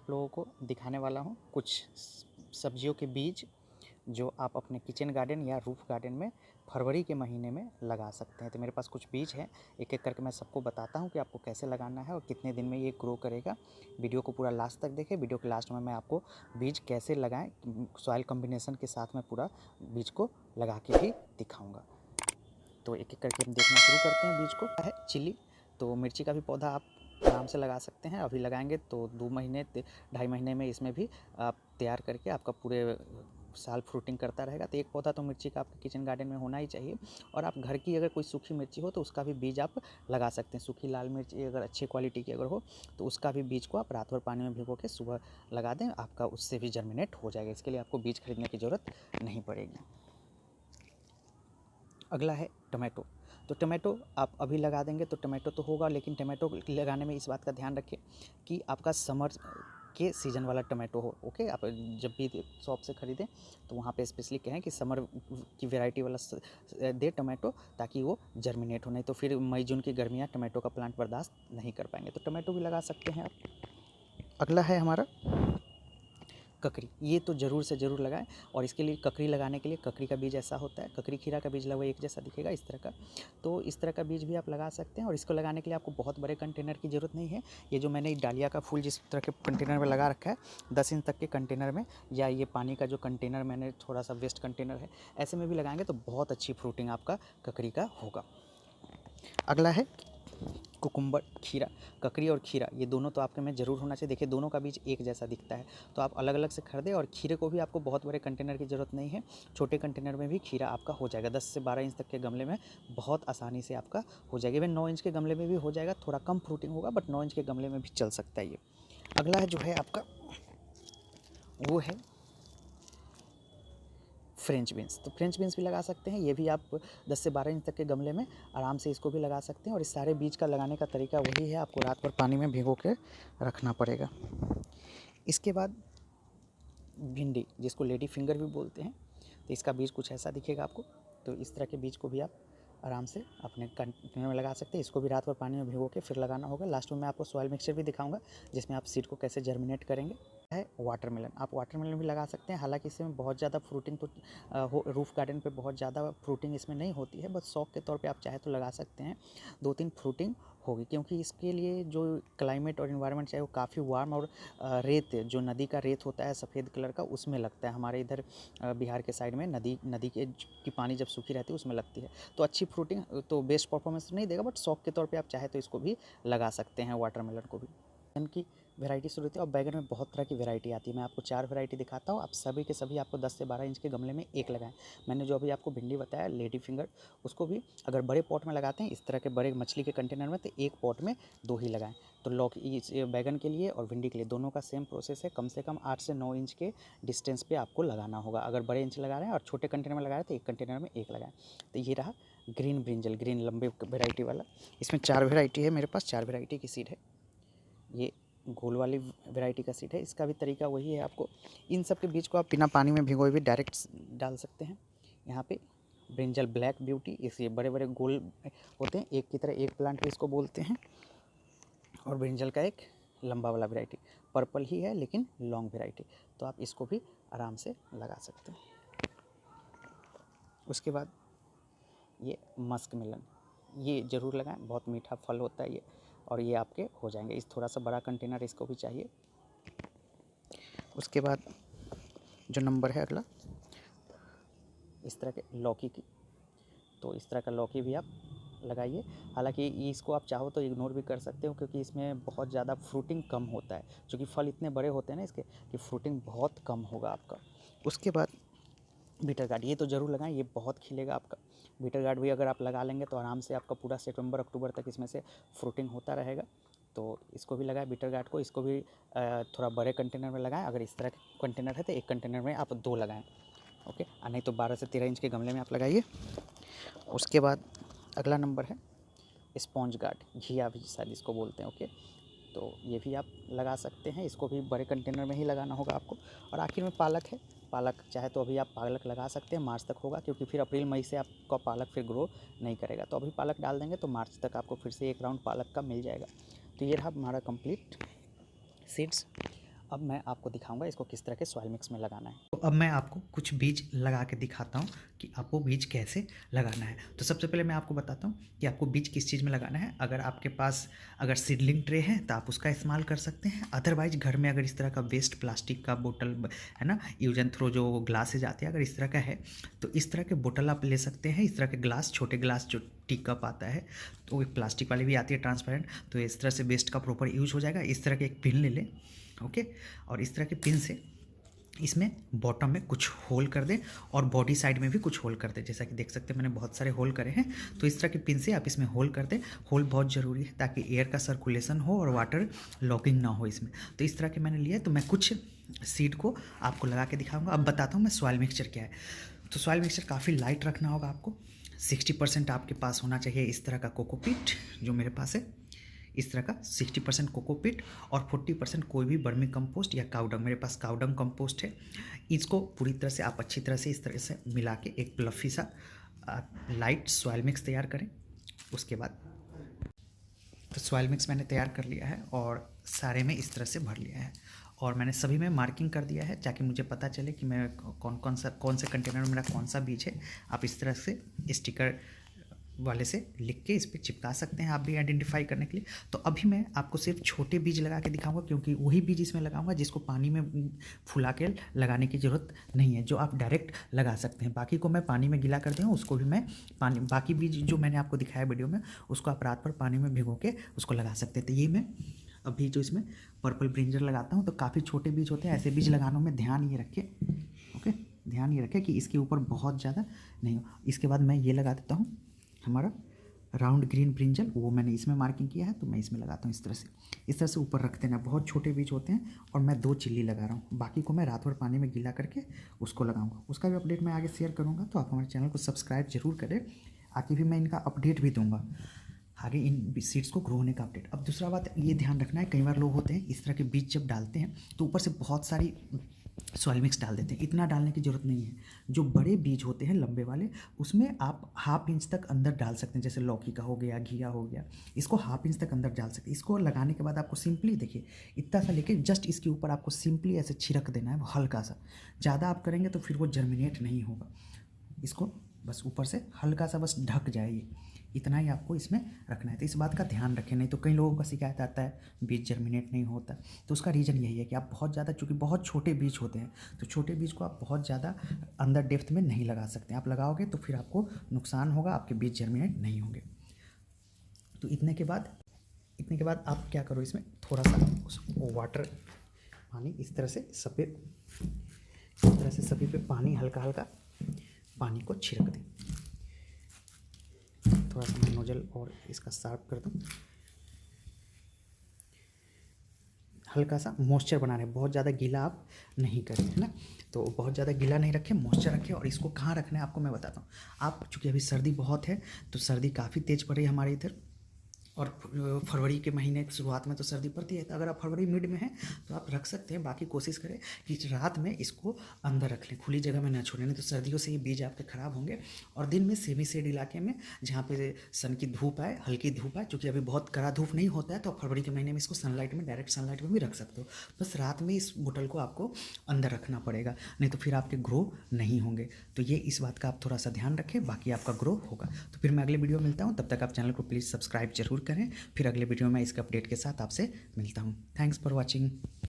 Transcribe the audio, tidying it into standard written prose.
आप लोगों को दिखाने वाला हूँ कुछ सब्जियों के बीज जो आप अपने किचन गार्डन या रूफ गार्डन में फरवरी के महीने में लगा सकते हैं। तो मेरे पास कुछ बीज हैं, एक एक करके मैं सबको बताता हूँ कि आपको कैसे लगाना है और कितने दिन में ये ग्रो करेगा। वीडियो को पूरा लास्ट तक देखें। वीडियो के लास्ट में मैं आपको बीज कैसे लगाएं, सॉइल कॉम्बिनेशन के साथ मैं पूरा बीज को लगा के भी दिखाऊँगा। तो एक एक करके हम देखना शुरू करते हैं। बीज को है चिली, तो मिर्ची का भी पौधा आप आराम से लगा सकते हैं। अभी लगाएंगे तो 2 महीने 2.5 महीने में इसमें भी आप तैयार करके आपका पूरे साल फ्रूटिंग करता रहेगा। तो एक पौधा तो मिर्ची का आपके किचन गार्डन में होना ही चाहिए। और आप घर की अगर कोई सूखी मिर्ची हो तो उसका भी बीज आप लगा सकते हैं। सूखी लाल मिर्ची अगर अच्छी क्वालिटी की अगर हो तो उसका भी बीज को आप रात भर पानी में भिगो के सुबह लगा दें, आपका उससे भी जर्मिनेट हो जाएगा। इसके लिए आपको बीज खरीदने की ज़रूरत नहीं पड़ेगी। अगला है टमाटो। तो टमाटो आप अभी लगा देंगे तो टमाटो तो होगा, लेकिन टमाटो लगाने में इस बात का ध्यान रखें कि आपका समर के सीज़न वाला टमाटो हो। ओके, आप जब भी शॉप से ख़रीदें तो वहाँ पे स्पेशली कहें कि समर की वैरायटी वाला दे टमाटो, ताकि वो जर्मिनेट हो। नहीं तो फिर मई जून की गर्मियाँ टमाटो का प्लांट बर्दाश्त नहीं कर पाएंगे। तो टमाटो भी लगा सकते हैं आप। अगला है हमारा ककड़ी। ये तो ज़रूर से ज़रूर लगाएं। और इसके लिए ककड़ी लगाने के लिए ककड़ी का बीज ऐसा होता है, ककड़ी खीरा का बीज लगभग एक जैसा दिखेगा इस तरह का। तो इस तरह का बीज भी आप लगा सकते हैं। और इसको लगाने के लिए आपको बहुत बड़े कंटेनर की ज़रूरत नहीं है। ये जो मैंने डालिया का फूल जिस तरह के कंटेनर में लगा रखा है 10 इंच तक के कंटेनर में, या ये पानी का जो कंटेनर मैंने थोड़ा सा वेस्ट कंटेनर है, ऐसे में भी लगाएंगे तो बहुत अच्छी फ्रूटिंग आपका ककड़ी का होगा। अगला है कुकुम्बर, खीरा। ककड़ी और खीरा ये दोनों तो आपके में ज़रूर होना चाहिए। देखिए दोनों का बीज एक जैसा दिखता है, तो आप अलग अलग से खरीदें। और खीरे को भी आपको बहुत बड़े कंटेनर की ज़रूरत नहीं है, छोटे कंटेनर में भी खीरा आपका हो जाएगा। 10 से 12 इंच तक के गमले में बहुत आसानी से आपका हो जाएगा। इवन 9 इंच के गमले में भी हो जाएगा, थोड़ा कम फ्रूटिंग होगा बट 9 इंच के गमले में भी चल सकता है ये। अगला है जो है आपका वो है फ्रेंच बीन्स। तो फ्रेंच बीन्स भी लगा सकते हैं। ये भी आप 10 से 12 इंच तक के गमले में आराम से इसको भी लगा सकते हैं। और इस सारे बीज का लगाने का तरीका वही है, आपको रात भर पानी में भिगो के रखना पड़ेगा। इसके बाद भिंडी, जिसको लेडी फिंगर भी बोलते हैं, तो इसका बीज कुछ ऐसा दिखेगा आपको। तो इस तरह के बीज को भी आप आराम से अपने कंटेनर में लगा सकते हैं। इसको भी रात भर पानी में भिगो के फिर लगाना होगा। लास्ट में मैं आपको सॉइल मिक्सचर भी दिखाऊंगा जिसमें आप सीड को कैसे जर्मिनेट करेंगे। है वाटरमेलन, आप वाटरमेलन भी लगा सकते हैं। हालांकि इसमें बहुत ज़्यादा फ्रूटिंग तो रूफ गार्डन पे बहुत ज़्यादा फ्रूटिंग इसमें नहीं होती है, बस शौक के तौर पे आप चाहे तो लगा सकते हैं। 2-3 फ्रूटिंग होगी, क्योंकि इसके लिए जो क्लाइमेट और इन्वायरमेंट चाहे वो काफ़ी वार्म और रेत, जो नदी का रेत होता है सफ़ेद कलर का, उसमें लगता है। हमारे इधर बिहार के साइड में नदी के की पानी जब सूखी रहती है उसमें लगती है। तो अच्छी फ्रूटिंग तो बेस्ट परफॉर्मेंस नहीं देगा, बट शौक के तौर पे आप चाहे तो इसको भी लगा सकते हैं, वाटरमेलन को भी। बैगन की वैरायटी शुरू होती है और बैगन में बहुत तरह की वैरायटी आती है। मैं आपको 4 वैरायटी दिखाता हूँ। आप सभी के सभी आपको 10 से 12 इंच के गमले में एक लगाएं। मैंने जो अभी आपको भिंडी बताया लेडी फिंगर, उसको भी अगर बड़े पॉट में लगाते हैं इस तरह के बड़े मछली के कंटेनर में, तो एक पॉट में 2 ही लगाएं। तो लौकी बैगन के लिए और भिंडी के लिए दोनों का सेम प्रोसेस है। कम से कम 8 से 9 इंच के डिस्टेंस पे आपको लगाना होगा। अगर बड़े इंच लगा रहे हैं और छोटे कंटेनर में लगा रहे हैं तो एक कंटेनर में एक लगाएं। तो ये रहा ग्रीन ब्रिंजल, ग्रीन लंबे वैरायटी वाला। इसमें 4 वैरायटी है मेरे पास, 4 वैरायटी की सीड है। ये गोल वाली वैरायटी का सीड है। इसका भी तरीका वही है। आपको इन सब के बीज को आप बिना पानी में भिगोए भी डायरेक्ट डाल सकते हैं। यहाँ पे ब्रिंजल ब्लैक ब्यूटी, इसे बड़े बड़े गोल होते हैं, एक की तरह एक प्लांट पे इसको बोलते हैं। और ब्रिंजल का एक लंबा वाला वैरायटी पर्पल ही है लेकिन लॉन्ग वैरायटी, तो आप इसको भी आराम से लगा सकते हैं। उसके बाद ये मस्क मेलन, ये ज़रूर लगाएं, बहुत मीठा फल होता है ये। और ये आपके हो जाएंगे। इस थोड़ा सा बड़ा कंटेनर इसको भी चाहिए। उसके बाद जो नंबर है अगला, इस तरह के लौकी की, तो इस तरह का लौकी भी आप लगाइए। हालांकि इसको आप चाहो तो इग्नोर भी कर सकते हो, क्योंकि इसमें बहुत ज़्यादा फ्रूटिंग कम होता है, क्योंकि फल इतने बड़े होते हैं ना इसके कि फ्रूटिंग बहुत कम होगा आपका। उसके बाद बीटर गार्ड, ये तो ज़रूर लगाएं, ये बहुत खिलेगा आपका। बीटर गार्ड भी अगर आप लगा लेंगे तो आराम से आपका पूरा सितंबर अक्टूबर तक इसमें से फ्रूटिंग होता रहेगा। तो इसको भी लगाएं बीटर गार्ड को। इसको भी थोड़ा बड़े कंटेनर में लगाएं। अगर इस तरह के कंटेनर है तो एक कंटेनर में आप 2 लगाएं। ओके, और नहीं तो 12 से 13 इंच के गमले में आप लगाइए। उसके बाद अगला नंबर है स्पॉन्ज गार्ड, घिया भी शायद इसको बोलते हैं। ओके, तो ये भी आप लगा सकते हैं। इसको भी बड़े कंटेनर में ही लगाना होगा आपको। और आखिर में पालक है। पालक चाहे तो अभी आप पालक लगा सकते हैं, मार्च तक होगा, क्योंकि फिर अप्रैल मई से आपका पालक फिर ग्रो नहीं करेगा। तो अभी पालक डाल देंगे तो मार्च तक आपको फिर से एक राउंड पालक का मिल जाएगा। तो ये रहा हमारा कंप्लीट सीड्स। अब मैं आपको दिखाऊंगा इसको किस तरह के सॉइल मिक्स में लगाना है। तो अब मैं आपको कुछ बीज लगा के दिखाता हूँ कि आपको बीज कैसे लगाना है। तो सबसे पहले मैं आपको बताता हूँ कि आपको बीज किस चीज़ में लगाना है। अगर आपके पास अगर सीडलिंग ट्रे है तो आप उसका इस्तेमाल कर सकते हैं। अदरवाइज घर में अगर इस तरह का वेस्ट प्लास्टिक का बोतल है ना, यूज एंड थ्रो जो ग्लासेज आते हैं, अगर इस तरह का है तो इस तरह के बोतल आप ले सकते हैं। इस तरह के ग्लास, छोटे ग्लास जो टी कप आता है, तो एक प्लास्टिक वाली भी आती है ट्रांसपेरेंट, तो इस तरह से वेस्ट का प्रॉपर यूज हो जाएगा। इस तरह के एक पिन ले लें, ओके, और इस तरह के पिन से इसमें बॉटम में कुछ होल कर दें और बॉडी साइड में भी कुछ होल कर दें। जैसा कि देख सकते हैं मैंने बहुत सारे होल करे हैं। तो इस तरह के पिन से आप इसमें होल कर दें। होल बहुत ज़रूरी है ताकि एयर का सर्कुलेशन हो और वाटर लॉकिंग ना हो इसमें। तो इस तरह के मैंने लिया, तो मैं कुछ सीड को आपको लगा के दिखाऊंगा। अब बताता हूँ मैं सॉइल मिक्सचर क्या है। तो सॉइल मिक्सचर काफ़ी लाइट रखना होगा आपको। 60% आपके पास होना चाहिए इस तरह का कोकोपीट, जो मेरे पास है इस तरह का 60% कोकोपीट, और 40% कोई भी वर्मी कंपोस्ट या काउडंग, मेरे पास काउडंग कंपोस्ट है। इसको पूरी तरह से आप अच्छी तरह से इस तरह से मिला के एक फ्लफी सा लाइट सॉइल मिक्स तैयार करें। उसके बाद तो सॉइल मिक्स मैंने तैयार कर लिया है और सारे में इस तरह से भर लिया है, और मैंने सभी में मार्किंग कर दिया है ताकि मुझे पता चले कि मैं कौन से कंटेनर में मेरा कौन सा बीज है। आप इस तरह से स्टिकर वाले से लिख के इस पर चिपका सकते हैं आप भी आइडेंटिफाई करने के लिए। तो अभी मैं आपको सिर्फ छोटे बीज लगा के दिखाऊंगा, क्योंकि वही बीज इसमें लगाऊंगा जिसको पानी में फुला के लगाने की ज़रूरत नहीं है, जो आप डायरेक्ट लगा सकते हैं। बाकी को मैं पानी में गीला कर दिया हूँ, उसको भी मैं पानी, बाकी बीज जो मैंने आपको दिखाया वीडियो में, उसको आप रात भर पानी में भिगो के उसको लगा सकते हैं। तो ये मैं अभी जो इसमें पर्पल ब्रिंजल लगाता हूँ, तो काफ़ी छोटे बीज होते हैं। ऐसे बीज लगाने में ध्यान ये रखें, ओके, ध्यान ये रखें कि इसके ऊपर बहुत ज़्यादा नहीं हो। इसके बाद मैं ये लगा देता हूँ हमारा राउंड ग्रीन ब्रिंजल, वो मैंने इसमें मार्किंग किया है, तो मैं इसमें लगाता हूँ इस तरह से ऊपर रख देना। बहुत छोटे बीज होते हैं और मैं 2 चिल्ली लगा रहा हूँ। बाकी को मैं रात भर पानी में गीला करके उसको लगाऊंगा। उसका भी अपडेट मैं आगे शेयर करूँगा, तो आप हमारे चैनल को सब्सक्राइब जरूर करें। आगे भी मैं इनका अपडेट भी दूंगा, आगे इन सीड्स को ग्रो होने का अपडेट। अब दूसरा बात ये ध्यान रखना है, कई बार लोग होते हैं इस तरह के बीज जब डालते हैं तो ऊपर से बहुत सारी सॉइल मिक्स डाल देते हैं। इतना डालने की ज़रूरत नहीं है। जो बड़े बीज होते हैं लंबे वाले, उसमें आप ½ इंच तक अंदर डाल सकते हैं। जैसे लौकी का हो गया, घिया हो गया, इसको ½ इंच तक अंदर डाल सकते हैं। इसको लगाने के बाद आपको सिंपली देखिए इतना सा लेके जस्ट इसके ऊपर आपको सिंपली ऐसे छिड़क देना है, हल्का सा। ज़्यादा आप करेंगे तो फिर वो जर्मिनेट नहीं होगा। इसको बस ऊपर से हल्का सा बस ढक जाए, इतना ही आपको इसमें रखना है। तो इस बात का ध्यान रखें, नहीं तो कई लोगों का शिकायत आता है बीज जर्मिनेट नहीं होता। तो उसका रीज़न यही है कि आप बहुत ज़्यादा, चूँकि बहुत छोटे बीज होते हैं, तो छोटे बीज को आप बहुत ज़्यादा अंदर डेप्थ में नहीं लगा सकते। आप लगाओगे तो फिर आपको नुकसान होगा, आपके बीज जर्मिनेट नहीं होंगे। तो इतने के बाद आप क्या करो, इसमें थोड़ा सा वाटर, पानी इस तरह से सभी पे पानी हल्का हल्का पानी को छिड़क दें। थोड़ा सा मैं नोजल और इसका शार्प कर दूं। हल्का सा मॉइस्चर बना रहे हैं, बहुत ज़्यादा गीला आप नहीं करें, है ना। तो बहुत ज़्यादा गीला नहीं रखें, मॉइस्चर रखें। और इसको कहाँ रखना है आपको मैं बताता हूँ। आप चूँकि अभी सर्दी बहुत है, तो सर्दी काफ़ी तेज़ पड़ रही है हमारे इधर, और फरवरी के महीने की शुरुआत में तो सर्दी पड़ती है। तो अगर आप फरवरी मिड में हैं तो आप रख सकते हैं। बाकी कोशिश करें कि रात में इसको अंदर रख लें, खुली जगह में ना छोड़ें, नहीं तो सर्दियों से ये बीज आपके ख़राब होंगे। और दिन में सेमी शेड इलाके में, जहाँ पे सन की धूप आए, हल्की धूप आए, क्योंकि अभी बहुत कड़ा धूप नहीं होता है, तो आप फरवरी के महीने में इसको सनलाइट में, डायरेक्ट सनलाइट में भी रख सकते हो। बस रात में इस बोतल को आपको अंदर रखना पड़ेगा, नहीं तो फिर आपके ग्रो नहीं होंगे। तो ये इस बात का आप थोड़ा सा ध्यान रखें, बाकी आपका ग्रो होगा। तो फिर मैं अगले वीडियो में मिलता हूँ, तब तक आप चैनल को प्लीज़ सब्सक्राइब जरूर करें। फिर अगले वीडियो में इसके अपडेट के साथ आपसे मिलता हूँ। Thanks for watching.